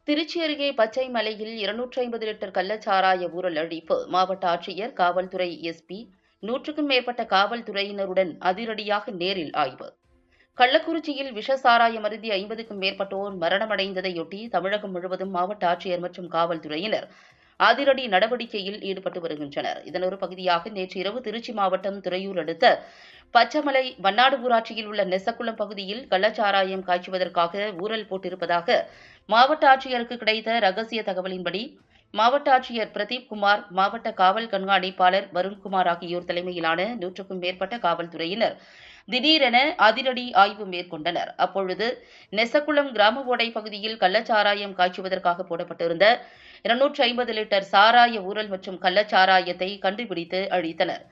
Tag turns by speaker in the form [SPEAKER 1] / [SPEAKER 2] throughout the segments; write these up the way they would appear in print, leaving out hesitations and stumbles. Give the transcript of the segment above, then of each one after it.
[SPEAKER 1] திருச்சி அருகே பச்சை மலையில் 250 லிட்டர் கள்ளச்சாராய ஊழல் அழிப்பு. மாவட்ட ஆட்சியர், காவல்துறை எஸ்பி, 100க்கும் மேற்பட்ட காவல்துறையினருடன் அதிரடியாக நேரில் ஆய்வு. கள்ளக்குறிச்சியில் விஷ சாராயம் அருந்தி 50க்கும் மேற்பட்டோர் மரணமடைந்ததையொட்டி தமிழகம் முழுவதும் மாவட்ட ஆட்சியர் மற்றும் காவல்துறையினர் அதிரடி நடவடிக்கையில் ஈடுபட்டு வருகின்றனர். இதன் ஒரு பகுதியாக நேற்று இரவு திருச்சி மாவட்டம் துறையூர் அடுத்த பச்சமலை வண்ணாடு ஊராட்சியில் உள்ள நெசக்குளம் பகுதியில் கள்ளச்சாராயம் காய்ச்சுவதற்காக ஊழல் போட்டிருப்பதாக மாவட்ட ஆட்சியருக்கு கிடைத்த ரகசிய தகவலின்படி மாவட்ட ஆட்சியர் பிரதீப் குமார், மாவட்ட காவல் கண்காணிப்பாளர் வருண்குமார் ஆகியோர் தலைமையிலான 100க்கும் மேற்பட்ட காவல்துறையினர் திடீரென அதிரடி ஆய்வு மேற்கொண்டனர். அப்பொழுது நெசக்குளம் கிராம ஓடை பகுதியில் கள்ளச்சாராயம் காய்ச்சுவதற்காக போடப்பட்டிருந்த 250 லிட்டர் சாராய ஊறல் மற்றும் கள்ளச்சாராயத்தை கண்டுபிடித்து அழித்தனர்.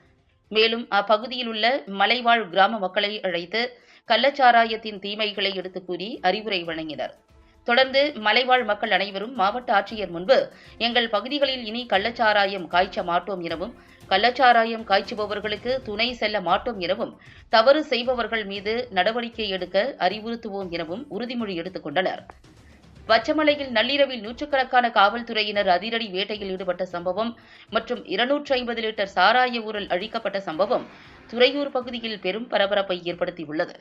[SPEAKER 1] மேலும் அப்பகுதியில் உள்ள மலைவாழ் கிராம மக்களை அழைத்து கள்ளச்சாராயத்தின் தீமைகளை எடுத்துக் கூறி அறிவுரை வழங்கினர். தொடர்ந்து மலைவாழ் மக்கள் அனைவரும் மாவட்ட ஆட்சியர் முன்பு எங்கள் பகுதிகளில் இனி கள்ளச்சாராயம் காய்ச்ச மாட்டோம் எனவும், கள்ளச்சாராயம் காய்ச்சுபவர்களுக்கு துணை செல்ல மாட்டோம் எனவும், தவறு செய்பவர்கள் மீது நடவடிக்கை எடுக்க அறிவுறுத்துவோம் எனவும் உறுதிமொழி எடுத்துக் கொண்டனர். பச்சமலையில் நள்ளிரவில் நூற்றுக்கணக்கான காவல்துறையினர் அதிரடி வேட்டையில் ஈடுபட்ட சம்பவம் மற்றும் 250 லிட்டர் சாராய ஊறல் அழிக்கப்பட்ட சம்பவம் துறையூர் பகுதியில் பெரும் பரபரப்பை ஏற்படுத்தியுள்ளது.